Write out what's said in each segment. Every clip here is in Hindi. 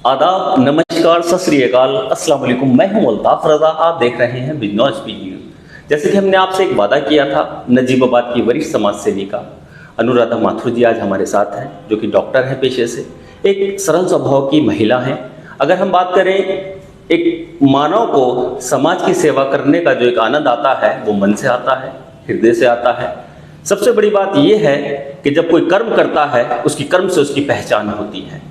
आदाब, नमस्कार, सत श्री अकाल, अस्सलाम वालेकुम। मैं हूं अल्ताफ रजा। आप देख रहे हैं बिजनौर स्पीड न्यूज। जैसे कि हमने आपसे एक वादा किया था, नजीबाबाद की वरिष्ठ समाज सेविका अनुराधा माथुर जी आज हमारे साथ हैं, जो कि डॉक्टर हैं पेशे से, एक सरल स्वभाव की महिला हैं। अगर हम बात करें एक मानव को समाज की सेवा करने का जो एक आनंद आता है वो मन से आता है, हृदय से आता है। सबसे बड़ी बात यह है कि जब कोई कर्म करता है उसकी कर्म से उसकी पहचान होती है।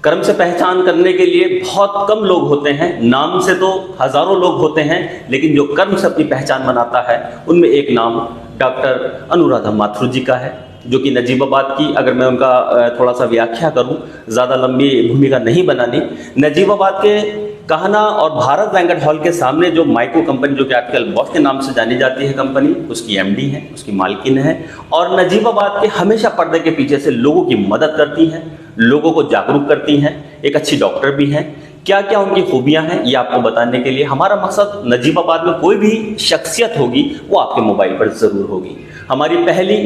कर्म से पहचान करने के लिए बहुत कम लोग होते हैं, नाम से तो हजारों लोग होते हैं, लेकिन जो कर्म से अपनी पहचान बनाता है उनमें एक नाम डॉक्टर अनुराधा माथुर जी का है, जो कि नजीबाबाद की, अगर मैं उनका थोड़ा सा व्याख्या करूं, ज़्यादा लंबी भूमिका नहीं बनानी। नजीबाबाद के कहना और भारत बैंक्वेट हॉल के सामने जो माइको कंपनी, जो कि आजकल बॉश के नाम से जानी जाती है कंपनी, उसकी एमडी है, उसकी मालकिन है, और नजीबाबाद के हमेशा पर्दे के पीछे से लोगों की मदद करती हैं, लोगों को जागरूक करती हैं, एक अच्छी डॉक्टर भी हैं। क्या क्या उनकी खूबियां हैं ये आपको बताने के लिए हमारा मकसद, नजीबाबाद में कोई भी शख्सियत होगी वो आपके मोबाइल पर ज़रूर होगी। हमारी पहली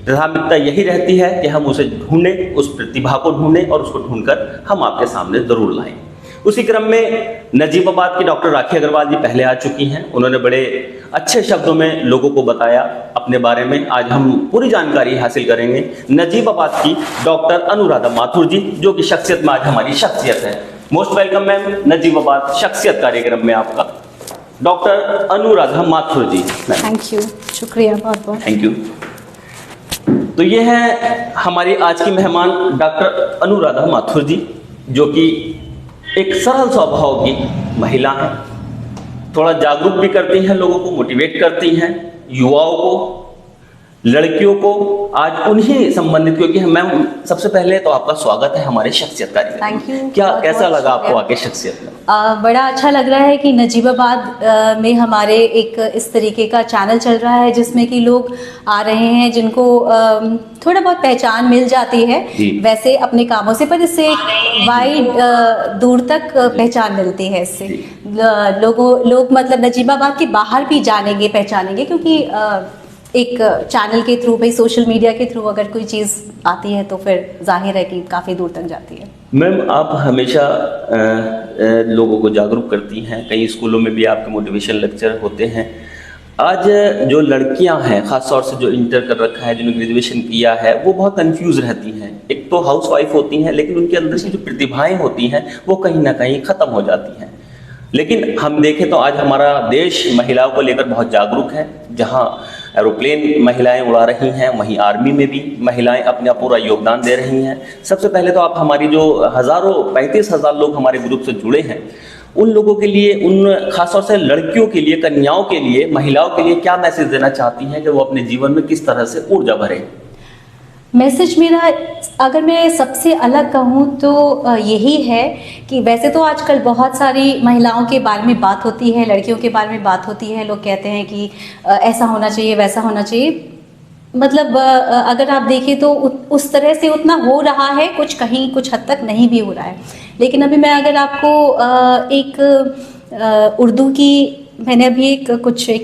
प्राथमिकता यही रहती है कि हम उसे ढूंढें, उस प्रतिभा को ढूंढें और उसको ढूंढकर हम आपके सामने ज़रूर लाएं। उसी क्रम में नजीबाबाद की डॉक्टर राखी अग्रवाल जी पहले आ चुकी हैं। उन्होंने बड़े अच्छे शब्दों में लोगों को बताया अपने बारे में। आज हम पूरी जानकारी हासिल करेंगे नजीबाबाद की डॉक्टर अनुराधा माथुर जी, जो कि शख्सियत में आज हमारी शख्सियत है। मोस्ट वेलकम मैम, नजीबाबाद शख्सियत कार्यक्रम में आपका, doctor Anuradha Mathur ji. Thank you, शुक्रिया बहुत बहुत। Thank you. तो ये है हमारी आज की मेहमान डॉक्टर अनुराधा माथुर जी, जो कि एक सरल स्वभाव की महिला हैं। थोड़ा जागरूक भी करती हैं, लोगों को मोटिवेट करती हैं, युवाओं को, लड़कियों को। आज उन्हीं संबंधित, क्योंकि मैम सबसे पहले तो आपका स्वागत है हमारे शख्सियत कार्यक्रम। Thank you. क्या कैसा लगा आपको आके शख्सियत में? बड़ा अच्छा लग रहा है कि नजीबाबाद में हमारे एक इस तरीके का चैनल चल रहा है जिसमें कि लोग आ रहे हैं जिनको थोड़ा बहुत पहचान मिल जाती है वैसे अपने कामों से, पर इससे वाइड दूर तक पहचान मिलती है। इससे लोग मतलब नजीबाबाद के बाहर भी जानेंगे, पहचानेंगे, क्योंकि एक चैनल के थ्रू, भाई सोशल मीडिया के थ्रू अगर कोई चीज़ आती है तो फिर जाहिर है कि काफ़ी दूर तक जाती है। मैम आप हमेशा लोगों को जागरूक करती हैं, कई स्कूलों में भी आपके मोटिवेशन लेक्चर होते हैं। आज जो लड़कियां हैं, ख़ास तौर से जो इंटर कर रखा है, जिन्होंने ग्रेजुएशन किया है, वो बहुत कंफ्यूज रहती हैं। एक तो हाउस वाइफ होती हैं, लेकिन उनके अंदर से जो प्रतिभाएं होती हैं वो कहीं ना कहीं ख़त्म हो जाती हैं। लेकिन हम देखें तो आज हमारा देश महिलाओं को लेकर बहुत जागरूक है। जहां एरोप्लेन महिलाएं उड़ा रही हैं, वहीं आर्मी में भी महिलाएं अपना पूरा योगदान दे रही हैं। सबसे पहले तो आप हमारी जो 35,000 लोग हमारे ग्रुप से जुड़े हैं, उन लोगों के लिए, उन खासतौर से लड़कियों के लिए, कन्याओं के लिए, महिलाओं के लिए क्या मैसेज देना चाहती हैं कि वो अपने जीवन में किस तरह से ऊर्जा भरें? मैसेज मेरा, अगर मैं सबसे अलग कहूँ तो यही है कि वैसे तो आजकल बहुत सारी महिलाओं के बारे में बात होती है, लड़कियों के बारे में बात होती है। लोग कहते हैं कि ऐसा होना चाहिए, वैसा होना चाहिए। मतलब अगर आप देखें तो उस तरह से उतना हो रहा है, कुछ कहीं कुछ हद तक नहीं भी हो रहा है। लेकिन अभी मैं अगर आपको एक उर्दू की, मैंने अभी एक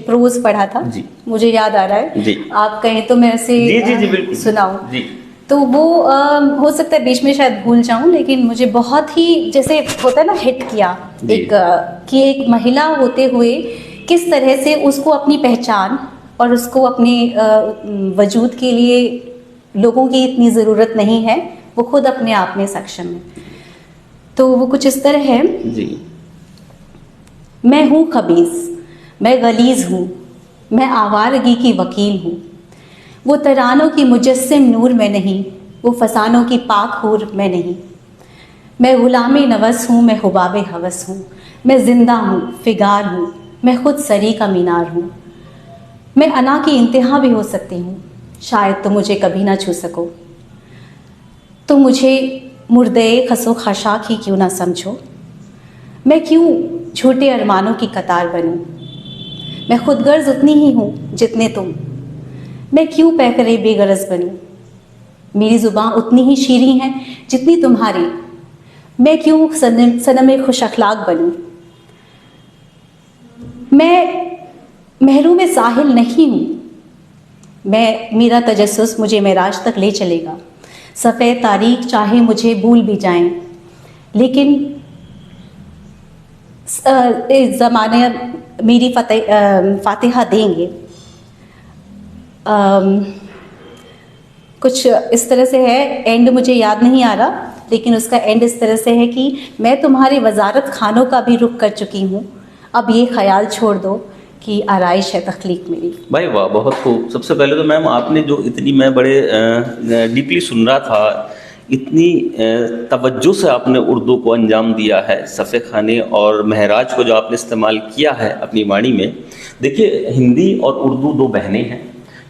प्रोज पढ़ा था, मुझे याद आ रहा है, आप कहें तो मैं उसे सुनाऊं। तो वो हो सकता है बीच में शायद भूल जाऊं, लेकिन मुझे बहुत ही, जैसे होता है ना, हिट किया कि एक महिला होते हुए किस तरह से उसको अपनी पहचान और उसको अपने वजूद के लिए लोगों की इतनी ज़रूरत नहीं है, वो खुद अपने आप में सक्षम है। तो वो कुछ इस तरह है जी। मैं हूँ खबीस, मैं गलीज़ हूँ, मैं आवारगी की वकील हूँ। वो तरानों की मुजस्सिम नूर में नहीं, वो फसानों की पाक हूर में नहीं। मैं गुलामे नवस हूँ, मैं हुबाबे हवस हूँ, मैं जिंदा हूँ, फिगार हूँ, मैं खुद सरी का मीनार हूँ। मैं अना की इंतहा भी हो सकती हूँ, शायद तुम मुझे कभी ना छू सको। तो मुझे मुर्दे खसो खशाक ही क्यों ना समझो। मैं क्यों झूठे अरमानों की कतार बनूं। मैं खुद गर्ज उतनी ही हूँ जितने तुम। मैं क्यों पैकरे बेगरज बनूं। मेरी ज़ुबान उतनी ही शीरीं है जितनी तुम्हारी। मैं क्यों सनम खुश अखलाक बनूं। मैं महरूम साहिल नहीं हूँ। मेरा तजस्सुस मुझे मेराज तक ले चलेगा। सफ़ेद तारीख चाहे मुझे भूल भी जाएं। लेकिन इस ज़माने मेरी फातिहा देंगे। कुछ इस तरह से है, एंड मुझे याद नहीं आ रहा, लेकिन उसका एंड इस तरह से है कि मैं तुम्हारी वजारत खानों का भी रुख कर चुकी हूँ, अब ये ख्याल छोड़ दो कि आराइश है तख्लीक मेरी। भाई वाह, बहुत खूब। सबसे पहले तो मैम आपने जो इतनी, मैं बड़े डीपली सुन रहा था, इतनी तवज्जो से आपने उर्दू को अंजाम दिया है, सफ़े खाने और महराज को जो आपने इस्तेमाल किया है अपनी वाणी में। देखिए, हिंदी और उर्दू दो बहनें हैं।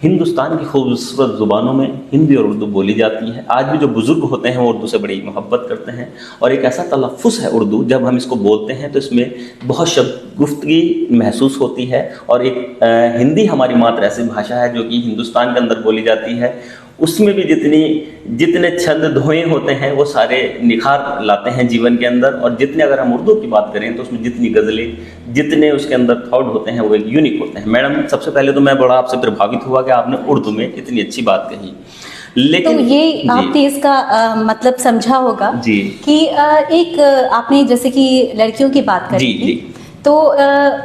हिंदुस्तान की खूबसूरत ज़ुबानों में हिंदी और उर्दू बोली जाती है। आज भी जो बुज़ुर्ग होते हैं वो उर्दू से बड़ी मोहब्बत करते हैं, और एक ऐसा तलफ़्फ़ुज़ है उर्दू, जब हम इसको बोलते हैं तो इसमें बहुत शगुफ्तगी महसूस होती है। और एक हिंदी हमारी मातृ ऐसी भाषा है जो कि हिंदुस्तान के अंदर बोली जाती है, उसमें भी जितने छंद धोए होते हैं वो सारे निखार लाते हैं जीवन के अंदर। और जितने, अगर हम उर्दू की बात करें तो उसमें जितनी गज़लें, जितने उसके अंदर थॉट होते हैं वो एक यूनिक होते हैं। मैडम, सबसे पहले तो मैं बड़ा आपसे प्रभावित हुआ कि आपने उर्दू में इतनी अच्छी बात कही। लेकिन तो ये आपने इसका मतलब समझा होगा जी, कि एक आपने जैसे कि लड़कियों की बात करी थी, तो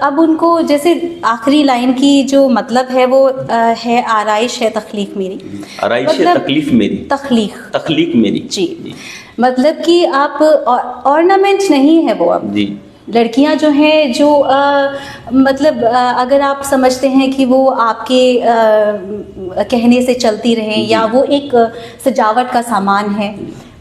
अब उनको जैसे आखिरी लाइन की जो मतलब है वो है आराइश है तख्लीक मेरी, आराइश है तकलीफ मेरी, तख्लीक मेरी जी। मतलब कि आप ऑर्नामेंट नहीं है वो अब जी। लड़कियां जो हैं, जो मतलब अगर आप समझते हैं कि वो आपके कहने से चलती रहें या वो एक सजावट का सामान है,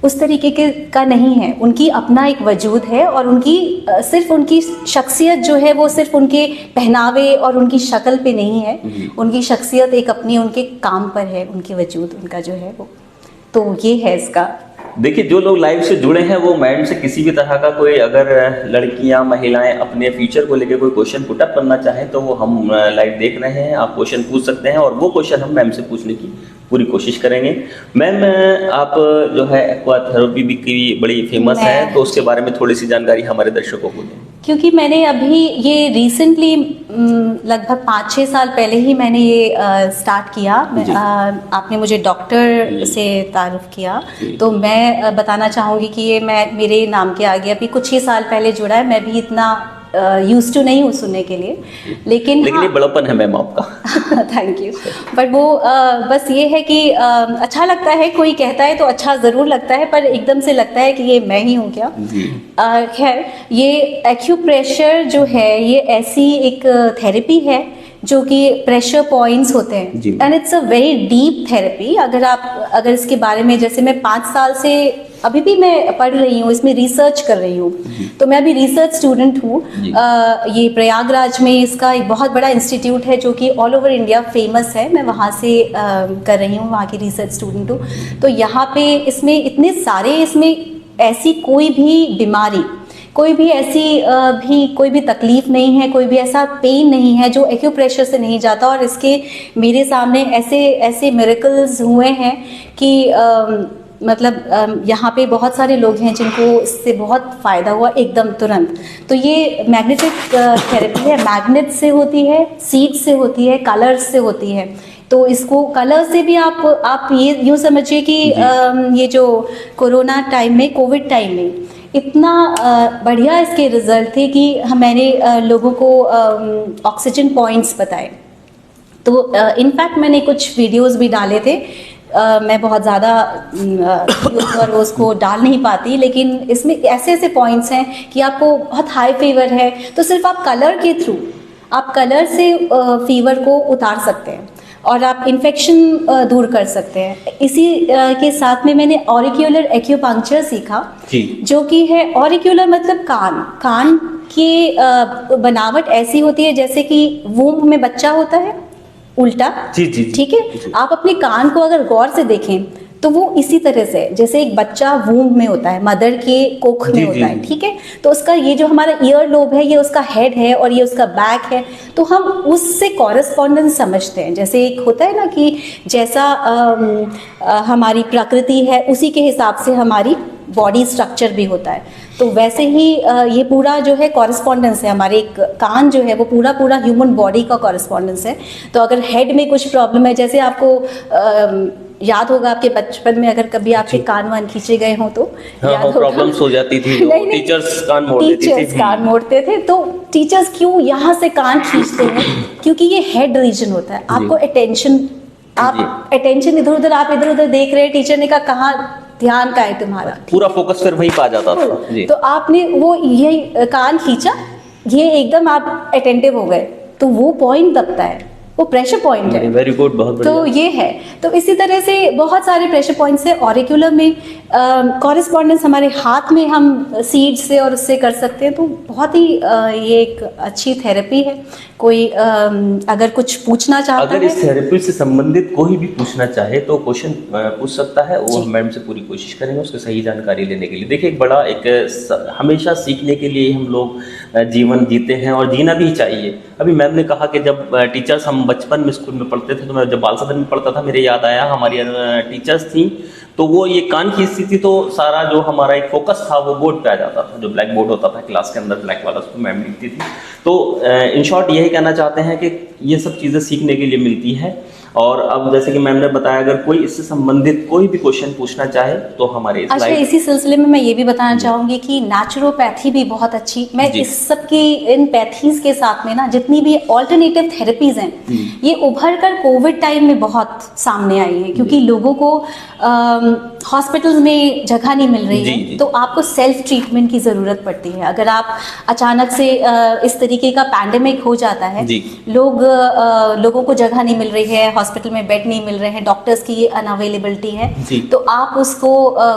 उस तरीके के का नहीं है। उनकी अपना एक वजूद है, और उनकी सिर्फ उनकी शख्सियत जो है वो सिर्फ उनके पहनावे और उनकी शक्ल पे नहीं है। उनकी शख्सियत एक अपनी उनके काम पर है, उनकी वजूद उनका जो है वो, तो ये है इसका। देखिए, जो लोग लाइव से जुड़े हैं वो मैडम से किसी भी तरह का कोई, अगर लड़कियां महिलाएं अपने फ्यूचर को लेकर कोई क्वेश्चन पुटअप करना चाहें तो वो हम लाइव देख रहे हैं, आप क्वेश्चन पूछ सकते हैं, और वो क्वेश्चन हम मैम से पूछने की पूरी कोशिश करेंगे। मैम, आप जो है एक्वा थेरेपी भी की बड़ी फेमस है, तो उसके बारे में थोड़ी सी जानकारी हमारे दर्शकों को दें। क्योंकि मैंने अभी ये रिसेंटली लगभग 5-6 साल पहले ही मैंने ये स्टार्ट किया। आपने मुझे डॉक्टर से तारुफ किया, तो मैं बताना चाहूँगी कि ये मैं मेरे नाम के आगे अभी कुछ ही साल पहले जुड़ा है। मैं भी इतना यूज्ड टू नहीं हूँ सुनने के लिए, लेकिन हाँ, ये बड़प्पन है मैम आपका। Thank you. बट वो बस ये है कि अच्छा लगता है, कोई कहता है तो अच्छा ज़रूर लगता है, पर एकदम से लगता है कि ये मैं ही हूँ क्या। खैर, ये एक्यूप्रेशर जो है ये ऐसी एक थेरेपी है जो कि प्रेशर पॉइंट्स होते हैं, and it's a very deep therapy. अगर इसके बारे में, जैसे मैं 5 साल से अभी भी मैं पढ़ रही हूँ, इसमें रिसर्च कर रही हूँ, तो मैं अभी रिसर्च स्टूडेंट हूँ। ये प्रयागराज में इसका एक बहुत बड़ा इंस्टीट्यूट है जो कि ऑल ओवर इंडिया फेमस है। मैं वहाँ से कर रही हूँ, वहाँ की रिसर्च स्टूडेंट हूँ। तो यहाँ पे इसमें इतने सारे, इसमें ऐसी कोई भी बीमारी, कोई भी तकलीफ नहीं है, कोई भी ऐसा पेन नहीं है जो एक्यूप्रेशर से नहीं जाता। और इसके मेरे सामने ऐसे मिरेकल्स हुए हैं कि मतलब यहाँ पे बहुत सारे लोग हैं जिनको इससे बहुत फ़ायदा हुआ एकदम तुरंत। तो ये मैग्नेटिक थेरेपी है, मैग्नेट से होती है, सीड से होती है, कलर्स से होती है। तो इसको कलर से भी आप ये यूँ समझिए कि ये जो कोरोना टाइम में, कोविड टाइम में इतना बढ़िया इसके रिजल्ट थे कि मैंने लोगों को ऑक्सीजन पॉइंट्स बताए। तो इनफैक्ट मैंने कुछ वीडियोस भी डाले थे। मैं बहुत ज़्यादा और उसको डाल नहीं पाती, लेकिन इसमें ऐसे पॉइंट्स हैं कि आपको बहुत हाई फीवर है तो सिर्फ आप कलर के थ्रू, आप कलर से फीवर को उतार सकते हैं और आप इन्फेक्शन दूर कर सकते हैं। इसी के साथ में मैंने ऑरिक्यूलर एक्यूपंक्चर सीखा, जो कि है, ऑरिक्यूलर मतलब कान की बनावट ऐसी होती है जैसे कि वूम्ब में बच्चा होता है, उल्टा। जी। ठीक है, आप अपने कान को अगर गौर से देखें तो वो इसी तरह से, जैसे एक बच्चा वूम्ब में होता है, मदर के कोख में होता है, ठीक है। तो उसका ये जो हमारा ईयर लोब है, ये उसका हेड है और ये उसका बैक है। तो हम उससे कॉरेस्पॉन्डेंस समझते हैं। जैसे एक होता है ना कि जैसा हमारी प्रकृति है उसी के हिसाब से हमारी बॉडी स्ट्रक्चर भी होता है। तो वैसे ही ये पूरा जो है कॉरेस्पॉन्डेंस है, हमारे एक कान जो है वो पूरा ह्यूमन बॉडी का कॉरेस्पॉन्डेंस है। तो अगर हेड में कुछ प्रॉब्लम है, जैसे आपको याद होगा आपके बचपन में अगर कभी आपके कान वान खींचे गए हों तो याद होगा, प्रॉब्लम्स हो जाती थी, टीचर्स कान मोड़ देती थी। टीचर्स कान मोड़ते थे। तो टीचर्स क्यों यहाँ से कान खींचते हैं? क्योंकि ये हेड रीजन होता है। आपको अटेंशन, आप अटेंशन इधर उधर, आप इधर उधर देख रहे हैं, टीचर ने कहा कहाँ ध्यान का है तुम्हारा, पूरा फोकस फिर वहीं पा जाता था जी। तो आपने वो ये कान खींचा, ये एकदम आप अटेंटिव हो गए, तो वो पॉइंट दबता है, वो प्रेशर पॉइंट है। वेरी गुड, बहुत बढ़िया। तो ये है। तो इसी तरह से बहुत सारे प्रेशर पॉइंट्स है। ऑरिकुलर में कॉरेस्पॉन्डेंस हमारे हाथ में हम सीड से और उससे कर सकते हैं। तो बहुत ही ये एक अच्छी थेरेपी है। कोई अगर कुछ पूछना चाहता है, अगर इस थेरेपी से संबंधित कोई भी पूछना चाहे तो क्वेश्चन पूछ सकता है। वो मैडम से पूरी कोशिश करेंगे उसकी सही जानकारी लेने के लिए। देखिए, एक बड़ा हमेशा सीखने के लिए हम लोग जीवन जीते हैं और जीना भी चाहिए। अभी मैम ने कहा कि जब टीचर्स, हम बचपन में स्कूल में पढ़ते थे, तो मैं जब बाल सदन में पढ़ता था, मेरे याद आया हमारी टीचर्स थी, तो वो ये कान खींचती थी तो सारा जो हमारा एक फोकस था वो बोर्ड पे आ जाता था। जो ब्लैक बोर्ड होता था क्लास के अंदर, ब्लैक वाला, उसको मैम लिखती थी। तो इन शॉर्ट यही कहना चाहते हैं कि ये सब चीज़ें सीखने के लिए मिलती है। और अब जैसे कि मैम ने बताया, अगर कोई इससे संबंधित कोई भी क्वेश्चन पूछना चाहे तो हमारे अच्छा, इसी सिलसिले में मैं ये भी बताना चाहूंगी कि नेचुरोपैथी भी बहुत अच्छी, मैं इस सब की इन पैथीज के साथ में ना जितनी भी ऑल्टरनेटिव थेरेपीज हैं, ये उभर कर कोविड टाइम में बहुत सामने आई है। क्योंकि लोगों को हॉस्पिटल्स में जगह नहीं मिल रही है, तो आपको सेल्फ ट्रीटमेंट की ज़रूरत पड़ती है। अगर आप अचानक से इस तरीके का पैंडेमिक हो जाता है, लोगों को जगह नहीं मिल रही है, हॉस्पिटल में बेड नहीं मिल रहे हैं, डॉक्टर्स की अनअवेलेबिलिटी है, तो आप उसको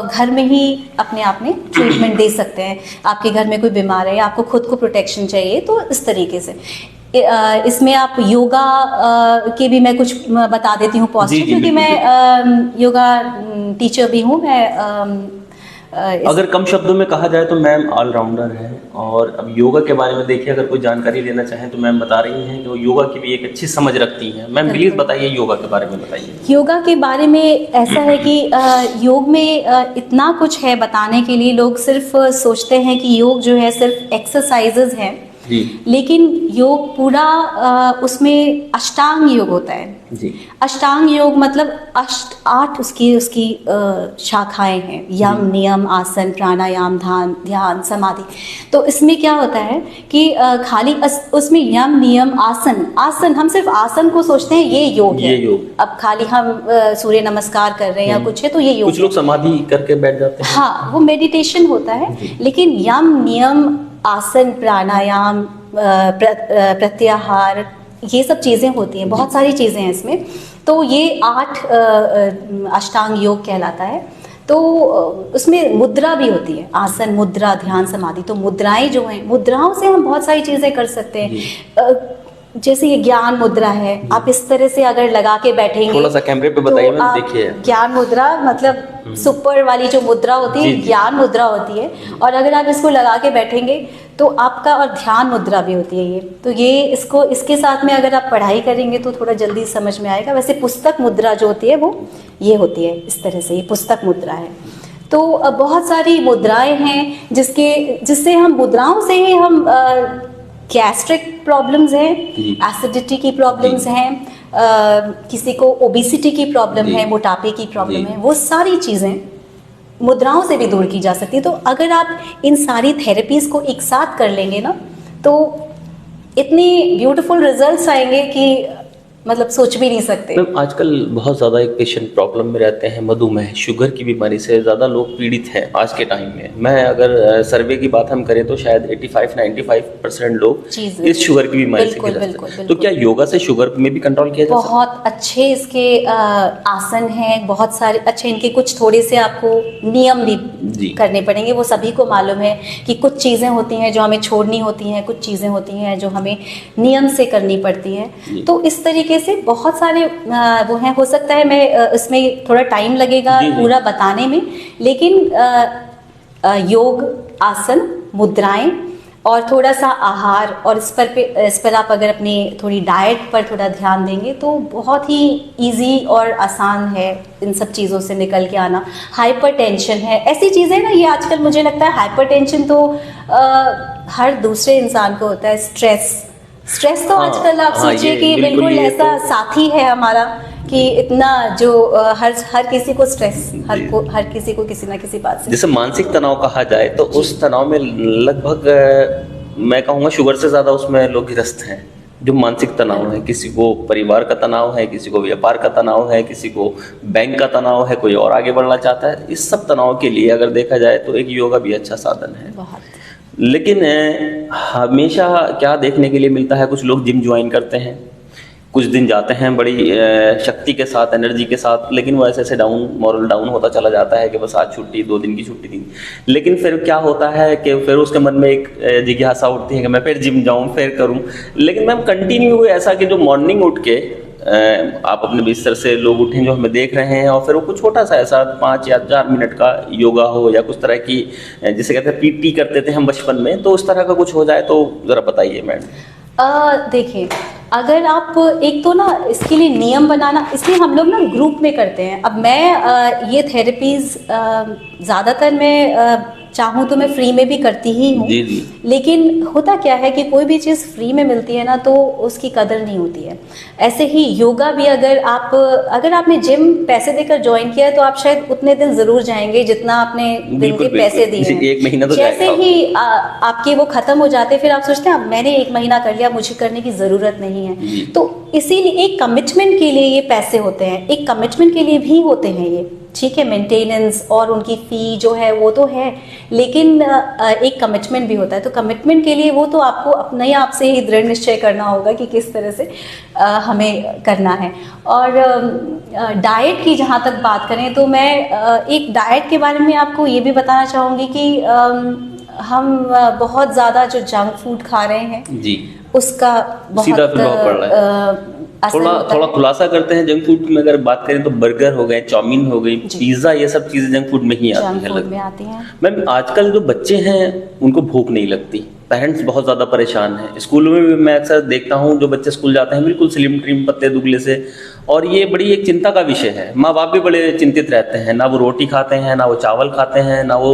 घर में ही अपने आप में ट्रीटमेंट दे सकते हैं। आपके घर में कोई बीमार है, आपको खुद को प्रोटेक्शन चाहिए, तो इस तरीके से इसमें आप योगा के भी मैं कुछ बता देती हूँ पॉजिटिव, क्योंकि मैं योगा टीचर भी हूँ। मैं अगर कम शब्दों में कहा जाए तो मैम ऑलराउंडर है। और अब योगा के बारे में देखिए, अगर कोई जानकारी लेना चाहें तो मैम बता रही हैं कि वो योगा की भी एक अच्छी समझ रखती हैं। मैम प्लीज़ बताइए, योगा के बारे में बताइए। योगा के बारे में ऐसा है कि योग में इतना कुछ है बताने के लिए। लोग सिर्फ सोचते हैं कि योग जो है सिर्फ एक्सरसाइजेज हैं, लेकिन योग पूरा उसमें अष्टांग योग होता है जी। अष्टांग योग मतलब 8 उसकी शाखाएं हैं। यम, नियम, आसन, प्राणायाम, ध्यान, समाधि। तो इसमें क्या होता है कि खाली उसमें यम, नियम, आसन हम सिर्फ आसन को सोचते हैं ये योग है। अब खाली हम सूर्य नमस्कार कर रहे हैं या कुछ है तो ये योग। कुछ लोग समाधि करके बैठ जाते हैं, हाँ, वो मेडिटेशन होता है। लेकिन यम, नियम, आसन, प्राणायाम, प्रत्याहार, ये सब चीज़ें होती हैं, बहुत सारी चीज़ें हैं इसमें। तो ये 8 अष्टांग योग कहलाता है। तो उसमें मुद्रा भी होती है, आसन, मुद्रा, ध्यान, समाधि। तो मुद्राएं जो हैं, मुद्राओं से हम बहुत सारी चीज़ें कर सकते हैं। जैसे ये ज्ञान मुद्रा है, आप इस तरह से अगर लगा के बैठेंगे, थोड़ा सा कैमरे पे बताइए मैम, देखिए। ज्ञान मुद्रा मतलब सुपर वाली जो मुद्रा होती है, ज्ञान मुद्रा होती है। और अगर आप इसको लगा के बैठेंगे तो आपका, और ध्यान मुद्रा भी होती है ये। तो ये इसके साथ में अगर आप पढ़ाई करेंगे तो थोड़ा जल्दी समझ में आएगा। वैसे पुस्तक मुद्रा जो होती है वो ये होती है, इस तरह से, ये पुस्तक मुद्रा है। तो बहुत सारी मुद्राएं हैं जिससे हम मुद्राओं से ही हम गैस्ट्रिक प्रॉब्लम्स हैं, एसिडिटी की प्रॉब्लम्स हैं, किसी को ओबेसिटी की प्रॉब्लम है, मोटापे की प्रॉब्लम है, वो सारी चीज़ें मुद्राओं से भी दूर की जा सकती है। तो अगर आप इन सारी थेरेपीज को एक साथ कर लेंगे ना, तो इतनी ब्यूटीफुल रिजल्ट्स आएंगे कि मतलब सोच भी नहीं सकते। मैम, आजकल बहुत ज़्यादा एक पेशेंट प्रॉब्लम में रहते हैं, मधुमेह, शुगर की बीमारी से ज़्यादा लोग पीड़ित हैं आज के टाइम में। मैं अगर सर्वे की बात हम करें तो शायद 85-95% लोग इस शुगर की बीमारी से ग्रस्त हैं। तो क्या योगा से शुगर में भी कंट्रोल किया जा सकता है? बहुत अच्छे इसके आसन हैं, बहुत सारे अच्छे। इनके कुछ थोड़े से आपको नियम भी करने पड़ेंगे। वो सभी को मालूम है कि कुछ चीज़ें होती हैं जो हमें छोड़नी होती हैं, कुछ चीज़ें होती हैं जो हमें नियम से करनी पड़ती हैं। तो इस तरीके से बहुत सारे वो हैं। हो सकता है मैं इसमें थोड़ा टाइम लगेगा पूरा बताने में, लेकिन योग, आसन, मुद्राएं और थोड़ा सा आहार, और इस पर आप अगर अपनी थोड़ी डाइट पर थोड़ा ध्यान देंगे तो बहुत ही इजी और आसान है इन सब चीज़ों से निकल के आना। हाइपरटेंशन है, ऐसी चीज़ें ना, ये आजकल मुझे लगता है हाइपरटेंशन तो हर दूसरे इंसान को होता है। स्ट्रेस, स्ट्रेस तो आजकल आप सोचिए कि बिल्कुल ऐसा साथी है हमारा कि इतना जो हर किसी को स्ट्रेस, हर किसी को किसी ना किसी बात से, जैसे मानसिक तनाव कहा जाए तो उस तनाव में लगभग मैं कहूँगा शुगर से ज़्यादा उसमें लोग ग्रस्त हैं। जो मानसिक तनाव है, किसी को परिवार का तनाव है, किसी को व्यापार का तनाव है, किसी को बैंक का तनाव है, कोई और आगे बढ़ना चाहता है। इस सब तनाव के लिए अगर देखा जाए तो एक योगा भी अच्छा साधन है। लेकिन हमेशा क्या देखने के लिए मिलता है, कुछ लोग जिम ज्वाइन करते हैं, कुछ दिन जाते हैं बड़ी शक्ति के साथ, एनर्जी के साथ, लेकिन वो ऐसे डाउन, मॉरल डाउन होता चला जाता है कि बस आज छुट्टी, 2 दिन की छुट्टी दी। लेकिन फिर क्या होता है कि फिर उसके मन में एक जिज्ञासा उठती है कि मैं फिर जिम जाऊं, फिर करूं। लेकिन मैम कंटिन्यू ऐसा कि जो मॉर्निंग उठ के आप अपने बिस्तर से लोग उठें जो हमें देख रहे हैं, और फिर वो कुछ छोटा सा ऐसा 5 या 4 मिनट का योगा हो या कुछ तरह की, जिसे कहते हैं पीटी करते थे हम बचपन में, तो उस तरह का कुछ हो जाए तो ज़रा बताइए मैडम। देखिए, अगर आप एक तो ना इसके लिए नियम बनाना, इसलिए हम लोग ना ग्रुप में करते हैं। अब मैं ये थेरेपीज ज़्यादातर मैं चाहूँ तो मैं फ्री में भी करती ही हूँ, लेकिन होता क्या है कि कोई भी चीज़ फ्री में मिलती है ना तो उसकी कदर नहीं होती है। ऐसे ही योगा भी, अगर आपने जिम पैसे देकर ज्वाइन किया है तो आप शायद उतने दिन ज़रूर जाएंगे जितना आपने दिन के पैसे दिए हैं। 1 महीना तो जैसे ही आपके वो खत्म हो जाते हैं, फिर आप सोचते हैं अब मैंने 1 महीना कर लिया, मुझे करने की ज़रूरत नहीं है। तो इसीलिए एक कमिटमेंट के लिए ये पैसे होते हैं, एक कमिटमेंट के लिए भी होते हैं ये, ठीक है। मेंटेनेंस और उनकी फ़ी जो है वो तो है, लेकिन एक कमिटमेंट भी होता है। तो कमिटमेंट के लिए वो तो आपको अपने ही आप से ही दृढ़ निश्चय करना होगा कि किस तरह से हमें करना है। और डाइट की जहाँ तक बात करें तो मैं एक डाइट के बारे में आपको ये भी बताना चाहूँगी कि हम बहुत ज़्यादा जो जंक फूड खा रहे हैं जी, उसका बहुत थोड़ा खुलासा करते हैं। जंक फूड में अगर बात करें तो बर्गर हो गए, चाउमीन हो गई, पिज्जा, ये सब चीजें जंक फूड में ही आती हैं। मैम आजकल जो बच्चे हैं उनको भूख नहीं लगती, पेरेंट्स बहुत ज़्यादा परेशान हैं। स्कूलों में भी मैं अक्सर देखता हूँ जो बच्चे स्कूल जाते हैं बिल्कुल स्लिम ट्रिम, पतले दुबले से, और ये बड़ी एक चिंता का विषय है। माँ बाप भी बड़े चिंतित रहते हैं, ना वो रोटी खाते हैं, ना वो चावल खाते हैं, ना वो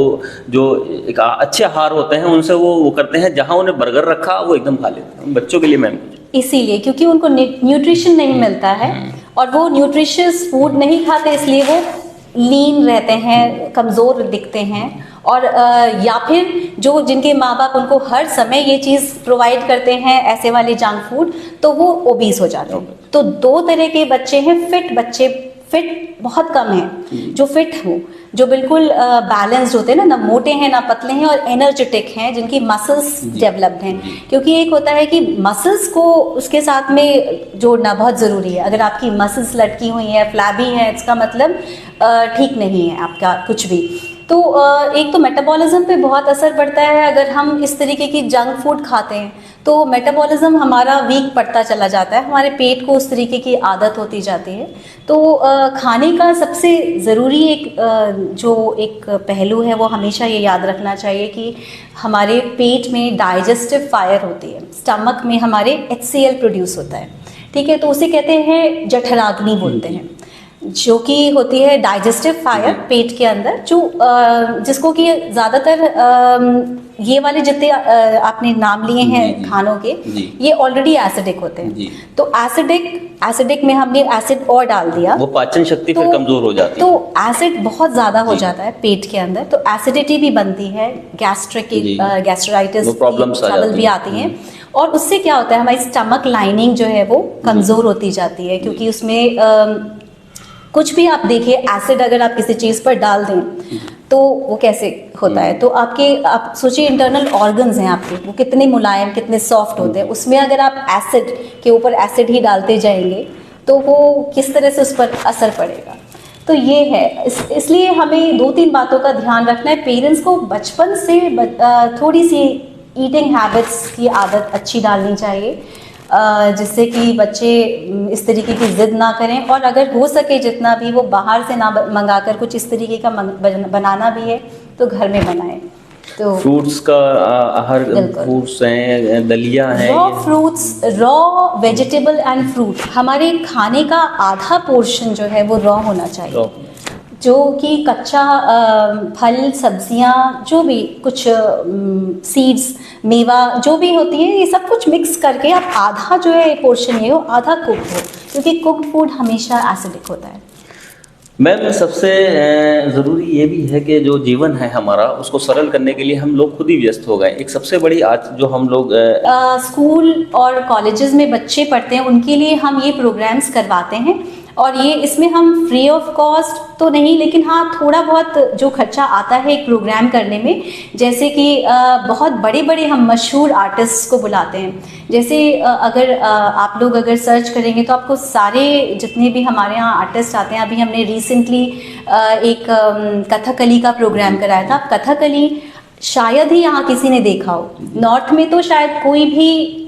जो एक अच्छे आहार होते हैं उनसे वो करते हैं। जहाँ उन्हें बर्गर रखा वो एकदम खा लेते हैं बच्चों के लिए। मैम इसीलिए क्योंकि उनको न्यूट्रिशन नहीं मिलता है और वो न्यूट्रिशियस फूड नहीं खाते, इसलिए वो लीन रहते हैं, कमज़ोर दिखते हैं। और या फिर जो जिनके माँ बाप उनको हर समय ये चीज़ प्रोवाइड करते हैं, ऐसे वाले जंक फूड, तो वो ओबीस हो जाते हैं। तो 2 तरह के बच्चे हैं। फिट बच्चे, फिट बहुत कम है, जो फिट हो, जो बिल्कुल बैलेंस्ड होते हैं ना मोटे हैं ना पतले हैं, और एनर्जेटिक हैं, जिनकी मसल्स डेवलप्ड हैं। क्योंकि एक होता है कि मसल्स को उसके साथ में जोड़ना बहुत ज़रूरी है। अगर आपकी मसल्स लटकी हुई हैं, फ्लैबी हैं, इसका मतलब ठीक नहीं है आपका कुछ भी। तो एक तो मेटाबॉलिज्म पे बहुत असर पड़ता है। अगर हम इस तरीके की जंक फूड खाते हैं तो मेटाबॉलिज्म हमारा वीक पड़ता चला जाता है, हमारे पेट को उस तरीके की आदत होती जाती है। तो खाने का सबसे ज़रूरी जो एक पहलू है वो हमेशा ये याद रखना चाहिए कि हमारे पेट में डाइजेस्टिव फायर होती है, स्टमक में हमारे HCl प्रोड्यूस होता है, ठीक है। तो उसे कहते हैं जठराग्नि बोलते हैं, जो कि होती है डाइजेस्टिव फायर पेट के अंदर, जो जिसको कि ज़्यादातर ये वाले जितने आपने नाम लिए हैं खानों के, ये ऑलरेडी एसिडिक होते हैं। तो एसिडिक में हमने एसिड और डाल दिया, वो पाचन शक्ति फिर कमजोर हो जाती है, तो एसिड बहुत ज़्यादा हो जाता है पेट के अंदर, तो एसिडिटी भी बनती है, गैस्ट्राइटिस ट्रबल भी आती है। और उससे क्या होता है, हमारी स्टमक लाइनिंग जो है वो कमज़ोर होती जाती है, क्योंकि उसमें कुछ भी आप देखिए, एसिड अगर आप किसी चीज़ पर डाल दें तो वो कैसे होता है। तो आप सोचिए इंटरनल ऑर्गन्स हैं आपके, वो कितने मुलायम, कितने सॉफ्ट होते हैं, उसमें अगर आप एसिड के ऊपर एसिड ही डालते जाएंगे तो वो किस तरह से उस पर असर पड़ेगा। तो ये है, इसलिए हमें 2-3 बातों का ध्यान रखना है। पेरेंट्स को बचपन से थोड़ी सी ईटिंग हैबिट्स की आदत अच्छी डालनी चाहिए, जिससे कि बच्चे इस तरीके की ज़िद ना करें, और अगर हो सके जितना भी वो बाहर से ना मंगाकर कुछ इस तरीके का बनाना भी है तो घर में बनाएं। तो फ्रूट्स का आहार, फ्रूट्स हैं, दलिया हैं, raw fruits, raw vegetable and fruit, हमारे खाने का आधा पोर्शन जो है वो रॉ होना चाहिए। जो कि कच्चा फल सब्जियां जो भी कुछ सीड्स मेवा जो भी होती है ये सब कुछ मिक्स करके आप आधा जो है पोर्शन ये हो आधा कुक हो, क्योंकि कुक्ड फूड हमेशा एसिडिक होता है। मैम सबसे ज़रूरी ये भी है कि जो जीवन है हमारा उसको सरल करने के लिए हम लोग खुद ही व्यस्त हो गए। एक सबसे बड़ी आज जो हम लोग स्कूल और कॉलेजेस में बच्चे पढ़ते हैं उनके लिए हम ये प्रोग्राम्स करवाते हैं, और ये इसमें हम फ्री ऑफ कॉस्ट तो नहीं, लेकिन हाँ थोड़ा बहुत जो खर्चा आता है एक प्रोग्राम करने में, जैसे कि बहुत बड़े बड़े हम मशहूर आर्टिस्ट को बुलाते हैं। जैसे अगर आप लोग अगर सर्च करेंगे तो आपको सारे जितने भी हमारे यहाँ आर्टिस्ट आते हैं, अभी हमने रिसेंटली एक कथकली का प्रोग्राम कराया था। कथकली शायद ही यहाँ किसी ने देखा हो, नॉर्थ में तो शायद कोई भी